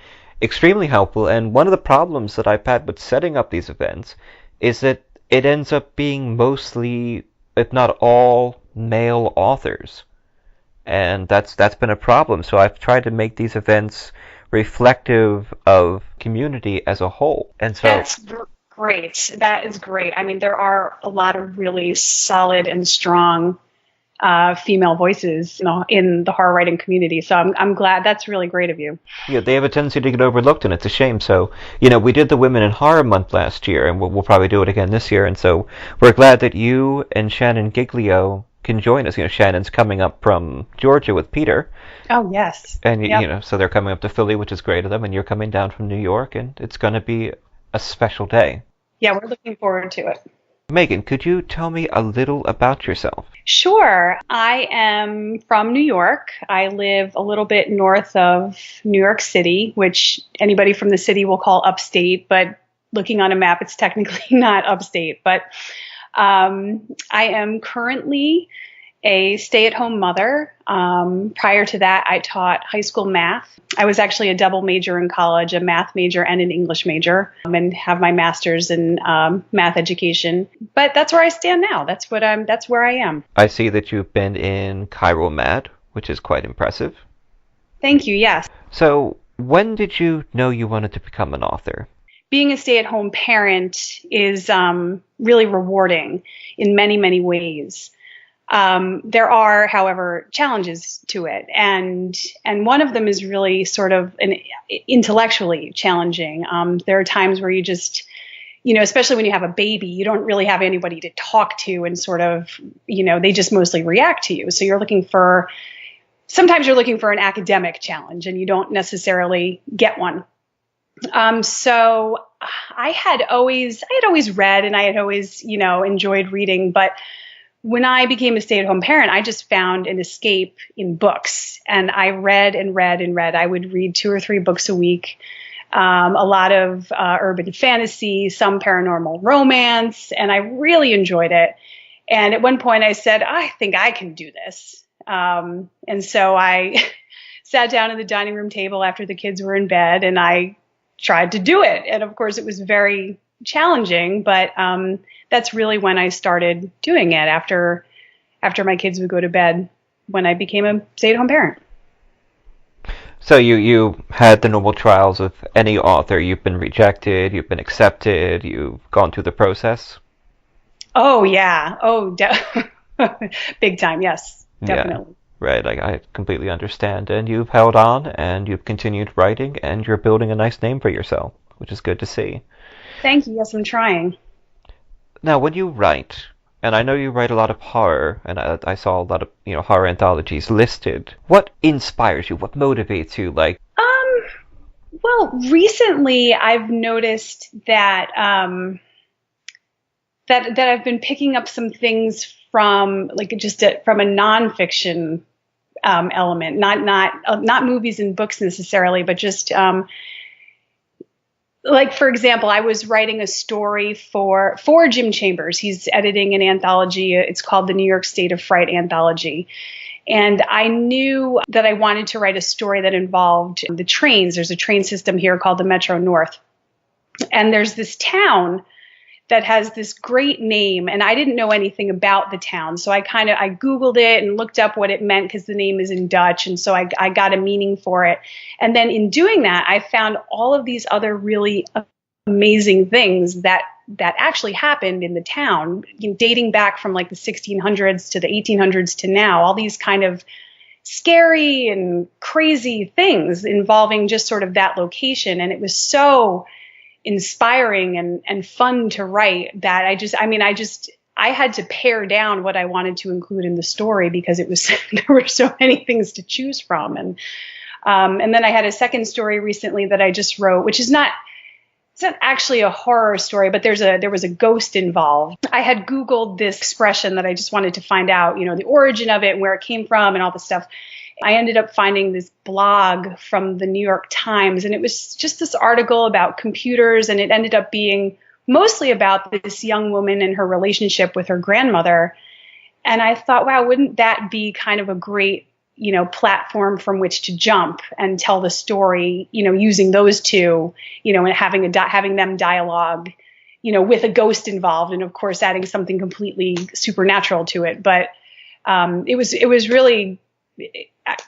extremely helpful. And one of the problems that I've had with setting up these events is that it ends up being mostly, if not all, male authors, and that's been a problem. So I've tried to make these events reflective of community as a whole. And so That's great. That is great. I mean, there are a lot of really solid and strong female voices, in the horror writing community. So I'm glad. That's really great of you. Yeah, they have a tendency to get overlooked, and it's a shame. So, we did the Women in Horror Month last year, and we'll probably do it again this year. And so we're glad that you and Shannon Giglio can join us. Shannon's coming up from Georgia with Peter. Oh, yes. And, so they're coming up to Philly, which is great of them, and you're coming down from New York, and it's going to be a special day. Yeah, we're looking forward to it. Meghan, could you tell me a little about yourself? Sure. I am from New York. I live a little bit north of New York City, which anybody from the city will call upstate, but looking on a map, it's technically not upstate. But I am currently a stay-at-home mother. Prior to that, I taught high school math. I was actually a double major in college, a math major and an English major, and have my master's in math education. But that's where I stand now. That's where I am. I see that you've been in Chiromat, which is quite impressive. Thank you, yes. So when did you know you wanted to become an author? Being a stay-at-home parent is really rewarding in many, many ways. There are, however, challenges to it, and one of them is really sort of intellectually challenging. There are times where you just, especially when you have a baby, you don't really have anybody to talk to, and sort of, they just mostly react to you. So sometimes you're looking for an academic challenge, and you don't necessarily get one. So I had always read, and I had always, enjoyed reading, but when I became a stay-at-home parent, I just found an escape in books, and I read and read and read. I would read 2 or 3 books a week, a lot of urban fantasy, some paranormal romance, and I really enjoyed it. And at one point I said, I think I can do this. And so I sat down at the dining room table after the kids were in bed, and I tried to do it. And of course, it was very challenging, but that's really when I started doing it after my kids would go to bed, when I became a stay-at-home parent. So you had the normal trials with any author. You've been rejected, you've been accepted, you've gone through the process? Oh, yeah. Oh, big time, yes, definitely. Yeah, right, I completely understand. And you've held on, and you've continued writing, and you're building a nice name for yourself, which is good to see. Thank you. Yes, I'm trying. Now, when you write, and I know you write a lot of horror, and I saw a lot of horror anthologies listed. What inspires you? What motivates you? Well, recently I've noticed that that I've been picking up some things from from a nonfiction element, not movies and books necessarily, but just for example, I was writing a story for Jim Chambers. He's editing an anthology. It's called the New York State of Fright Anthology. And I knew that I wanted to write a story that involved the trains. There's a train system here called the Metro North. And there's this town that has this great name, and I didn't know anything about the town. So I Googled it and looked up what it meant, because the name is in Dutch. And so I got a meaning for it. And then in doing that, I found all of these other really amazing things that actually happened in the town, dating back from the 1600s to the 1800s to now, all these kind of scary and crazy things involving just sort of that location. And it was so inspiring and fun to write that I had to pare down what I wanted to include in the story, because there were so many things to choose from. And then I had a second story recently that I just wrote, which is it's not actually a horror story, but there was a ghost involved. I had Googled this expression that I just wanted to find out, the origin of it and where it came from and all this stuff. I ended up finding this blog from the New York Times, and it was just this article about computers, and it ended up being mostly about this young woman and her relationship with her grandmother. And I thought, wow, wouldn't that be kind of a great, platform from which to jump and tell the story, using those two, and having them dialogue, with a ghost involved, and of course adding something completely supernatural to it. But it was really,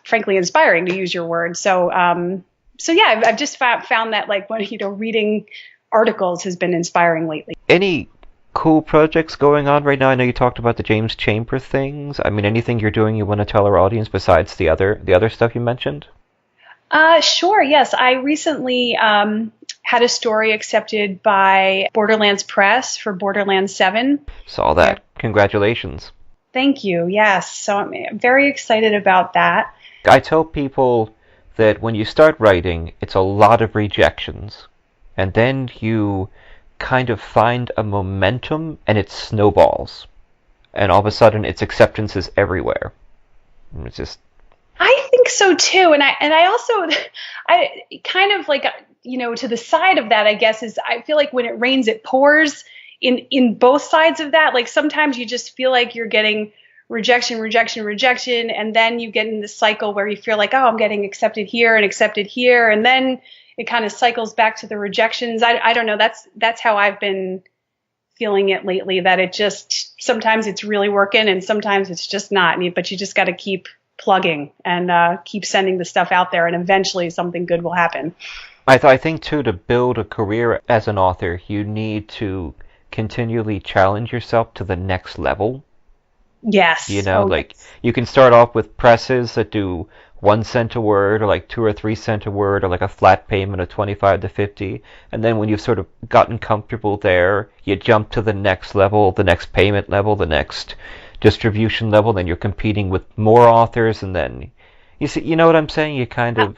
frankly, inspiring, to use your word. So yeah, I've just found that reading articles has been inspiring lately. Any cool projects going on right now? I know you talked about the James Chamber things. I mean, anything you're doing you want to tell our audience besides the other stuff you mentioned? Sure. Yes. I recently had a story accepted by Borderlands Press for Borderlands 7. Saw that. Congratulations. Thank you. Yes. So I'm very excited about that. I tell people that when you start writing, it's a lot of rejections. And then you kind of find a momentum, and it snowballs. And all of a sudden, its acceptance is everywhere. It's just... I think so too. And I also, kind of to the side of that, I guess, is I feel like when it rains, it pours. In both sides of that, sometimes you just feel like you're getting rejection, and then you get in this cycle where you feel like, oh, I'm getting accepted here, and then it kind of cycles back to the rejections. I don't know. That's how I've been feeling it lately, that it just, sometimes it's really working and sometimes it's just not. But you just got to keep plugging and keep sending the stuff out there, and eventually something good will happen. I think too, to build a career as an author, you need to continually challenge yourself to the next level. Yes. You can start off with presses that do 1 cent a word, or 2 or 3 cent a word, or a flat payment of 25 to 50. And then when you've sort of gotten comfortable there, you jump to the next level, the next payment level, the next distribution level. Then you're competing with more authors, and then you know what I'm saying? You kind of.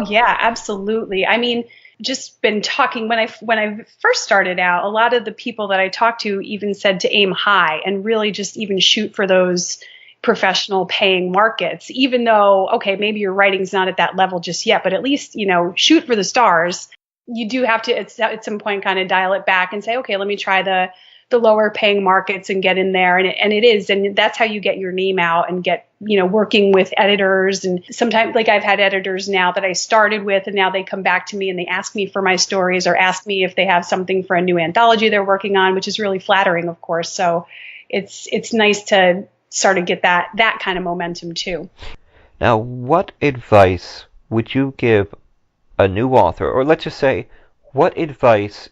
Yeah, absolutely. I mean, just been talking when I first started out, a lot of the people that I talked to even said to aim high and really just even shoot for those professional paying markets, even though, okay, maybe your writing's not at that level just yet, but at least, shoot for the stars. You do have to at some point kind of dial it back and say, okay, let me try the lower paying markets and get in there. And it is. And that's how you get your name out and get working with editors. And sometimes, like, I've had editors now that I started with, and now they come back to me and they ask me for my stories or ask me if they have something for a new anthology they're working on, which is really flattering, of course. So it's nice to sort of get that kind of momentum too. Now, what advice would you give a new author, or let's just say, what advice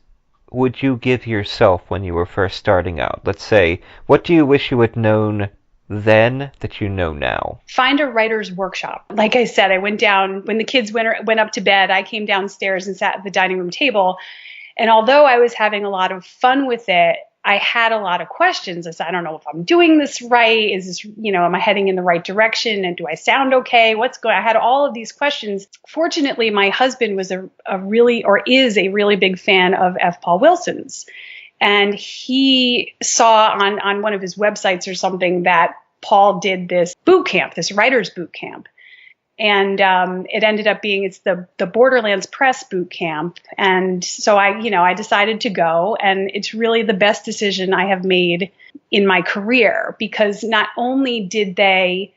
would you give yourself when you were first starting out? Let's say, what do you wish you had known then that you know now? Find a writer's workshop. Like I said, I went down, when the kids went up to bed, I came downstairs and sat at the dining room table. And although I was having a lot of fun with it, I had a lot of questions. I said, I don't know if I'm doing this right. Is this, am I heading in the right direction? And do I sound okay? I had all of these questions. Fortunately, my husband was is a really big fan of F. Paul Wilson's. And he saw on one of his websites or something that Paul did this boot camp, this writer's boot camp. And it ended up being, it's the Borderlands Press boot camp. And so I decided to go, and it's really the best decision I have made in my career, because not only did they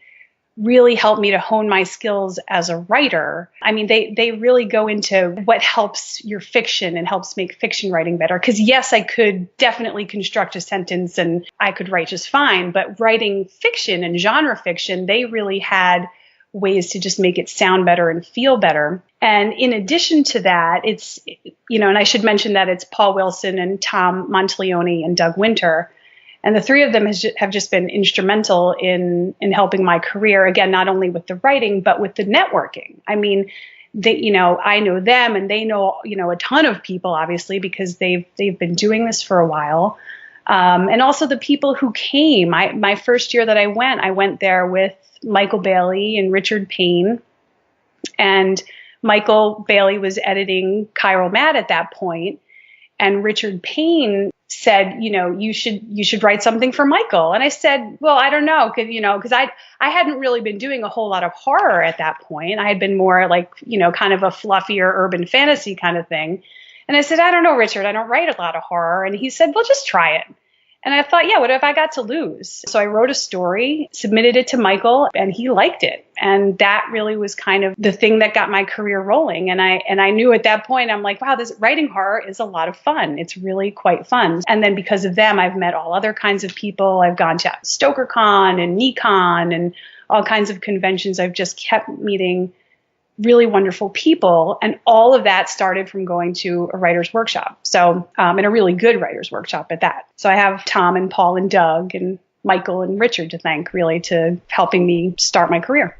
really help me to hone my skills as a writer, I mean, they really go into what helps your fiction and helps make fiction writing better. Because yes, I could definitely construct a sentence and I could write just fine, but writing fiction and genre fiction, they really had ways to just make it sound better and feel better. And in addition to that, it's, and I should mention that it's Paul Wilson and Tom Monteleone and Doug Winter. And the three of them have just been instrumental in helping my career, again, not only with the writing, but with the networking. I mean, I know them, and they know, a ton of people, obviously, because they've been doing this for a while. And also the people who came. My first year that I went there with Michael Bailey and Richard Payne. And Michael Bailey was editing Chiral Mad at that point. And Richard Payne said, you should write something for Michael. And I said, well, I don't know, because I hadn't really been doing a whole lot of horror at that point. I had been more like, kind of a fluffier urban fantasy kind of thing. And I said, I don't know, Richard, I don't write a lot of horror. And he said, well, just try it. And I thought, yeah, what have I got to lose? So I wrote a story, submitted it to Michael, and he liked it. And that really was kind of the thing that got my career rolling. And I knew at that point, I'm like, wow, this writing horror is a lot of fun. It's really quite fun. And then because of them, I've met all other kinds of people. I've gone to StokerCon and Nikon and all kinds of conventions. I've just kept meeting really wonderful people. And all of that started from going to a writer's workshop. So, and a really good writer's workshop at that. So I have Tom and Paul and Doug and Michael and Richard to thank, really, to helping me start my career.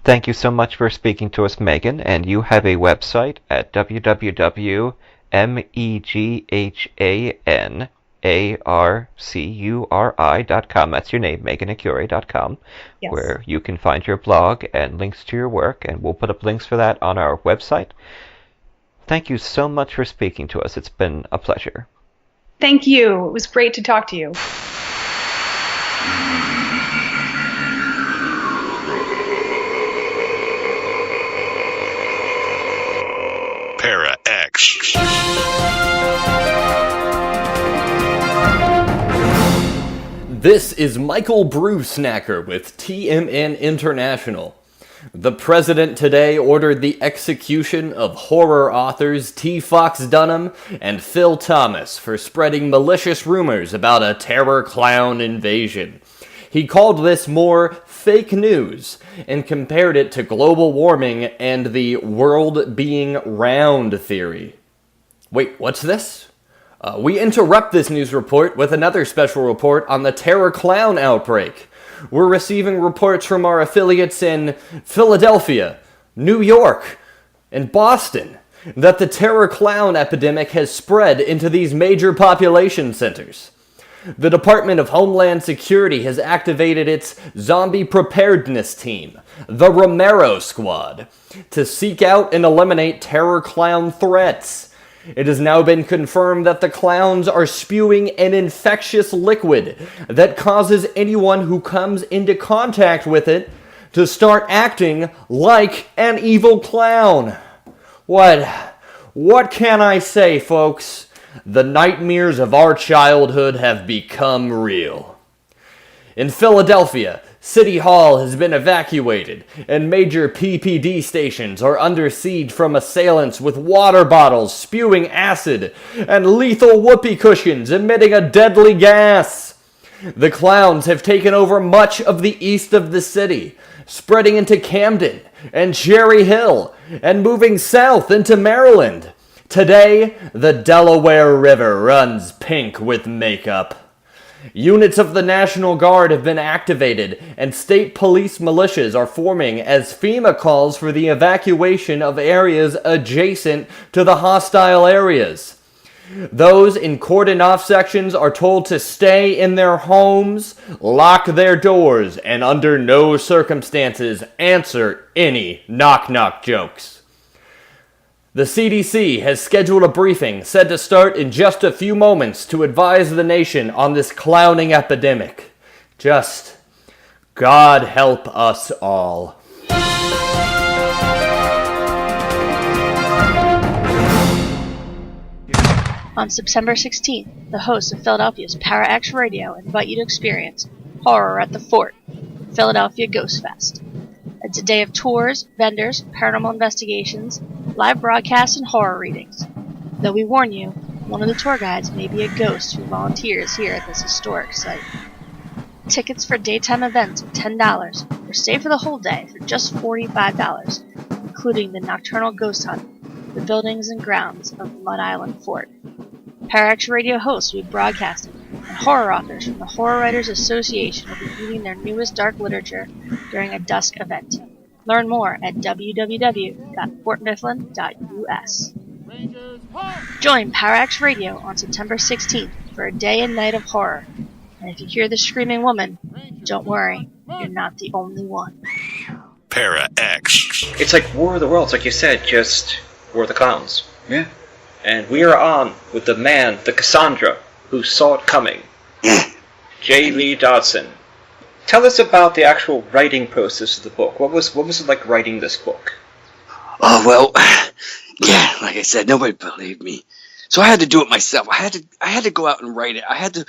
Thank you so much for speaking to us, Megan. And you have a website at www.meghanarcuri.com. That's your name, meghanarcuri.com, yes, where you can find your blog and links to your work, and we'll put up links for that on our website. Thank you so much for speaking to us. It's been a pleasure. Thank you. It was great to talk to you. Para X. This is Michael Bruce-Snacker with TMN International. The president today ordered the execution of horror authors T. Fox Dunham and Phil Thomas for spreading malicious rumors about a Terrorklown invasion. He called this more fake news and compared it to global warming and the world being round theory. Wait, what's this? We interrupt this news report with another special report on the Terrorklown outbreak. We're receiving reports from our affiliates in Philadelphia, New York, and Boston that the Terrorklown epidemic has spread into these major population centers. The Department of Homeland Security has activated its zombie preparedness team, the Romero Squad, to seek out and eliminate Terrorklown threats. It has now been confirmed that the clowns are spewing an infectious liquid that causes anyone who comes into contact with it to start acting like an evil clown. What can I say, folks? The nightmares of our childhood have become real. In Philadelphia, City Hall has been evacuated, and major PPD stations are under siege from assailants with water bottles spewing acid and lethal whoopee cushions emitting a deadly gas. The clowns have taken over much of the east of the city, spreading into Camden and Cherry Hill, and moving south into Maryland. Today, the Delaware River runs pink with makeup. Units of the National Guard have been activated, and state police militias are forming as FEMA calls for the evacuation of areas adjacent to the hostile areas. Those in cordoned-off sections are told to stay in their homes, lock their doors, and under no circumstances answer any knock-knock jokes. The CDC has scheduled a briefing set to start in just a few moments to advise the nation on this clowning epidemic. Just, God help us all. On September 16th, the hosts of Philadelphia's ParaX Radio invite you to experience Horror at the Fort, Philadelphia Ghost Fest. It's a day of tours, vendors, paranormal investigations, live broadcasts, and horror readings. Though we warn you, one of the tour guides may be a ghost who volunteers here at this historic site. Tickets for daytime events are $10, or stay for the whole day for just $45, including the nocturnal ghost hunt, the buildings and grounds of Mud Island Fort. Parax Radio hosts will be broadcasting, and horror authors from the Horror Writers Association will be reading their newest dark literature during a dusk event. Learn more at www.fortmifflin.us. Join Parax Radio on September 16th for a day and night of horror. And if you hear the screaming woman, don't worry, you're not the only one. Para-X. It's like War of the Worlds, like you said, just War of the Clowns. Yeah. And we are on with the man, the Cassandra, who saw it coming. J. Lee Dodson. Tell us about the actual writing process of the book. What was it like writing this book? Oh, well, yeah, like I said, nobody believed me. So I had to do it myself. I had to go out and write it. I had to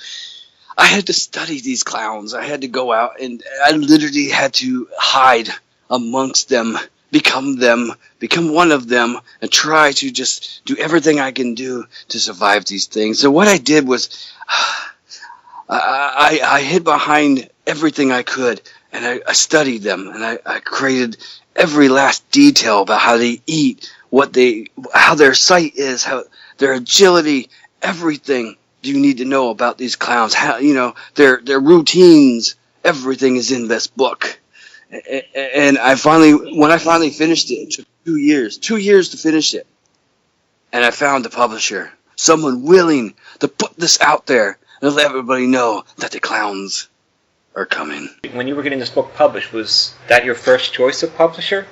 study these clowns. I had to go out and I literally had to hide amongst them, become one of them, and try to just do everything I can do to survive these things. So what I did was I hid behind everything I could, and I studied them, and I created every last detail about how they eat, how their sight is, how their agility, everything you need to know about these clowns, how, their routines, everything is in this book. And when I finally finished it took 2 years to finish it. And I found a publisher, someone willing to put this out there and let everybody know that the clowns are coming. When you were getting this book published, was that your first choice of publisher?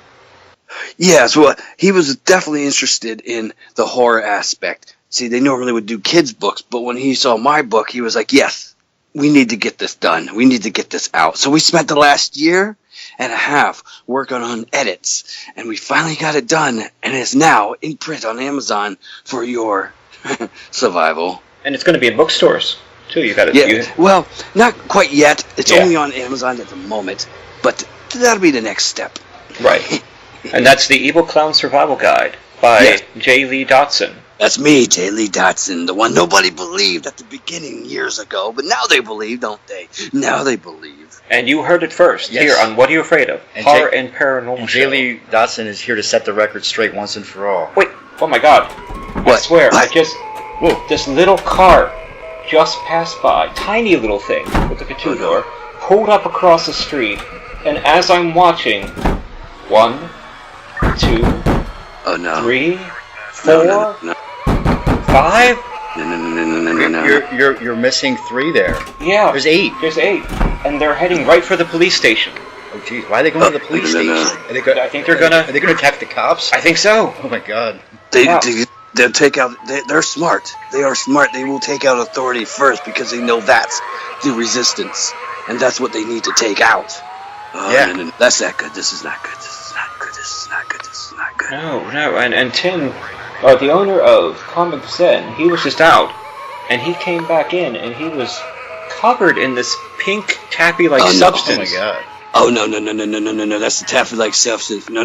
Yes, well, he was definitely interested in the horror aspect. See, they normally would do kids' books, but when he saw my book, he was like, yes, we need to get this done. We need to get this out. So we spent the last year and a half working on edits, and we finally got it done, and it's now in print on Amazon for your survival. And it's going to be in bookstores, too. You got to. Yeah, well, not quite yet. It's only on Amazon at the moment, but that'll be the next step. Right. And that's the Evil Klown Survival Guide by J. Lee Dodson. That's me, J. Lee Dodson, the one nobody believed at the beginning years ago, but now they believe, don't they? Now they believe. And you heard it first here on What Are You Afraid Of? Horror and Paranormal J. Lee Dodson is here to set the record straight once and for all. Wait, oh my God. I swear, this little car just passed by, tiny little thing with a two-door, pulled up across the street, and as I'm watching, 1, 2, 3, 4, 5? No. You're missing 3 there. Yeah. There's 8. There's 8. And they're heading right for the police station. Oh, geez. Why are they going to the police station? I think they're gonna... Are they going to attack the cops? I think so. Oh, my God. They'll take out... They're smart. They are smart. They will take out authority first because they know that's the resistance. And that's what they need to take out. No, that's not good. This is not good. This is not good. This is not good. This is not good. No. And Tim... the owner of Comic Zen, he was just out, and he came back in, and he was covered in this pink taffy-like substance. Oh my God! Oh, no. That's the taffy-like substance. No.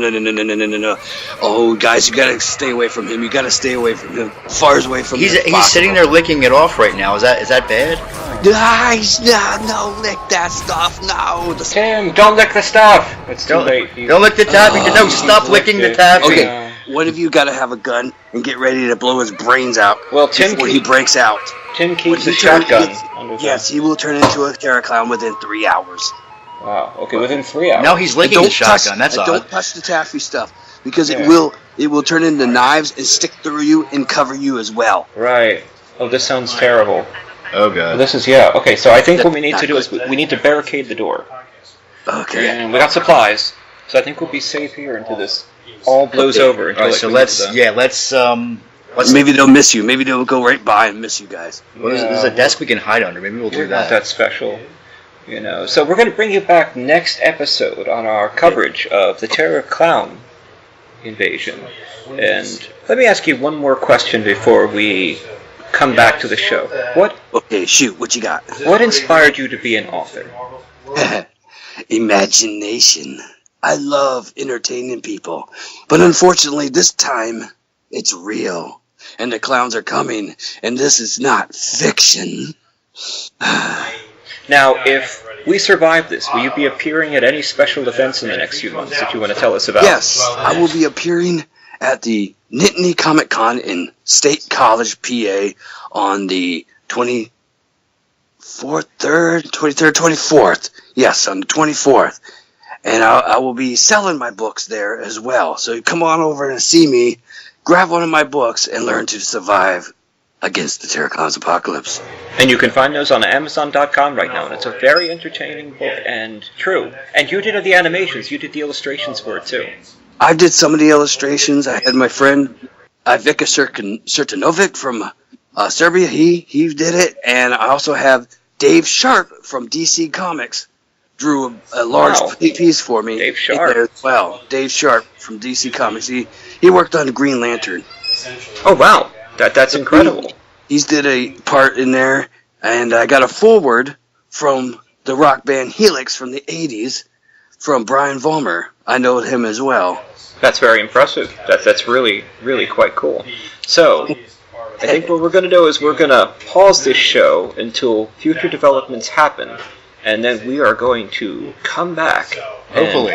Oh, guys, you gotta stay away from him. You gotta stay away from him. Far away from him. He's sitting there licking it off right now. Is that bad? Guys, no, lick that stuff. No. Tim, don't lick the stuff. It's too late. Don't lick the taffy. No, stop licking the taffy. Okay, one of you gotta have a gun and get ready to blow his brains out before he breaks out. Tim keeps a shotgun. Yes, he will turn into a Terrorklown within 3 hours. Wow. Okay, within 3 hours. Now he's licking the shotgun. That's odd. Don't touch the taffy stuff because it will turn into knives and stick through you and cover you as well. Right. Oh, this sounds terrible. Oh god. This is Okay, so I think what we need to do is we need to barricade the door. Okay. And we got supplies, so I think we'll be safe here until this all blows over. All right, so let's maybe they'll miss you. Maybe they'll go right by and miss you guys. Well, there's a desk we can hide under. Maybe we'll do that. Not that special. So we're going to bring you back next episode on our coverage of the Terrorklown invasion. And let me ask you one more question before we come back to the show. Okay, shoot, what you got? What inspired you to be an author? Imagination. I love entertaining people. But unfortunately, this time, it's real. And the clowns are coming. And this is not fiction. Now, if we survive this, will you be appearing at any special events in the next few months that you want to tell us about? Yes, I will be appearing at the Nittany Comic Con in State College, PA on the 24th. Yes, on the 24th. And I will be selling my books there as well. So come on over and see me, grab one of my books, and learn to survive against the Terrorklowns apocalypse. And you can find those on Amazon.com right now, and it's a very entertaining book and true. And you did the animations, you did the illustrations for it too. I did some of the illustrations. I had my friend Vika Srtanovic from Serbia. He did it, and I also have Dave Sharp from DC Comics drew a large piece for me. Dave Sharp as well. Dave Sharp from DC Comics. He worked on Green Lantern. Oh wow. That's incredible. He's did a part in there, and I got a foreword from the rock band Helix from the 80s from Brian Vollmer. I know him as well. That's very impressive. That's really, really quite cool. So, I think what we're going to do is we're going to pause this show until future developments happen, and then we are going to come back. Hopefully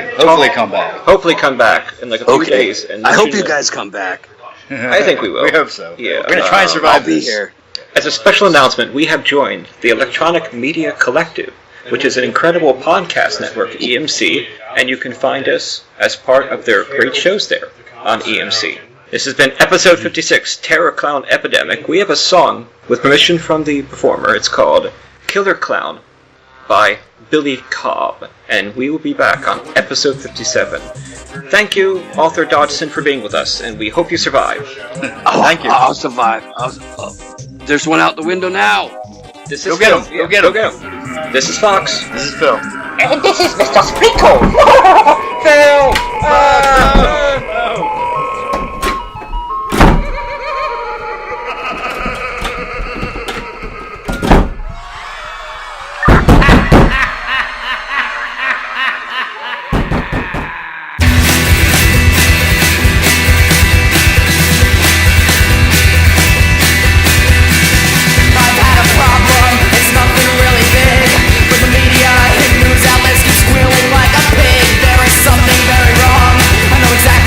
come back in like a few days. And I hope you guys come back. I think we will. We hope so. Yeah, we're going to try and survive I'll be here. As a special announcement, we have joined the Electronic Media Collective, which is an incredible podcast network, EMC, and you can find us as part of their great shows there on EMC. This has been episode 56, Terrorklown Epidemic. We have a song with permission from the performer. It's called Killer Clown by Billy Cobb, and we will be back on episode 57. Thank you, author Dodson, for being with us, and we hope you survive. Thank you. I'll survive. There's one out the window now. This is Go get him. Go get him. This is Fox. This is Phil. And this is Mr. Sprinkle. Phil! Something very wrong. I know exactly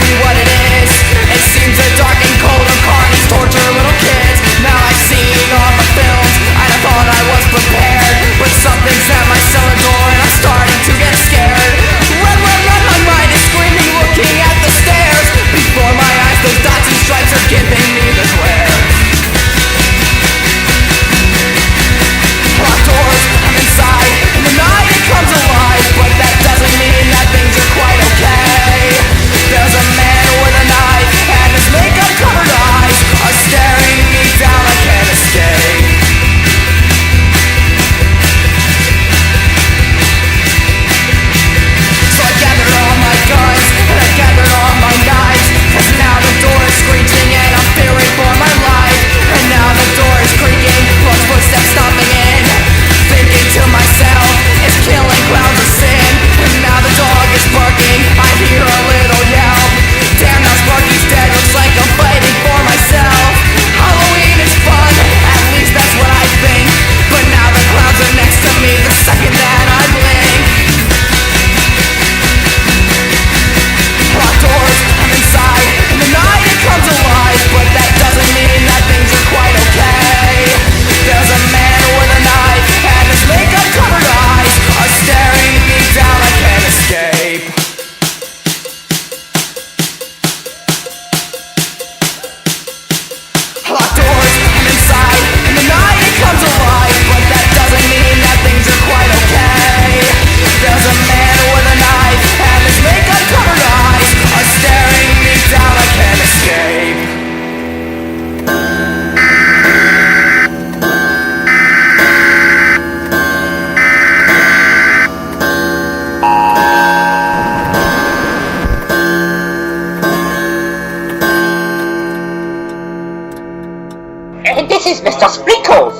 is Mr. Sprinkles!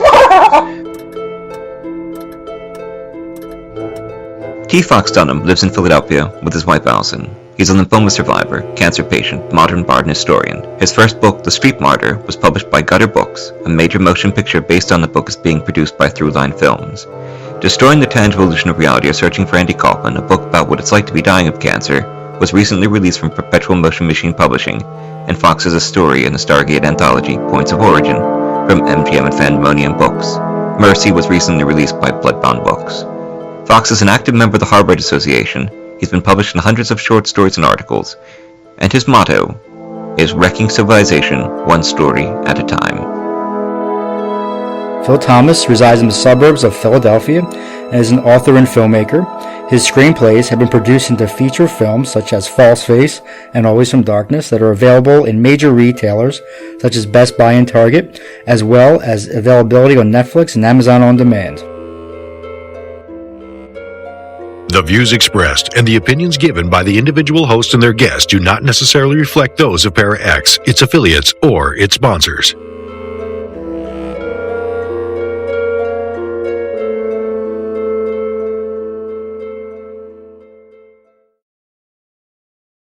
T. Fox Dunham lives in Philadelphia with his wife Allison. He's a lymphoma survivor, cancer patient, modern bard and historian. His first book, The Street Martyr, was published by Gutter Books. A major motion picture based on the book is being produced by Throughline Films. Destroying the Tangible Illusion of Reality or Searching for Andy Kaufman, a book about what it's like to be dying of cancer, was recently released from Perpetual Motion Machine Publishing, and Fox has a story in the Stargate anthology, Points of Origin, from MGM and Fandemonium Books. Mercy was recently released by Bloodbound Books. Fox is an active member of the Harvard Association. He's been published in hundreds of short stories and articles, and his motto is Wrecking Civilization one story at a time. Phil Thomas resides in the suburbs of Philadelphia and is an author and filmmaker. His screenplays have been produced into feature films such as False Face and Always from Darkness that are available in major retailers such as Best Buy and Target, as well as availability on Netflix and Amazon On Demand. The views expressed and the opinions given by the individual host and their guests do not necessarily reflect those of Para X, its affiliates, or its sponsors.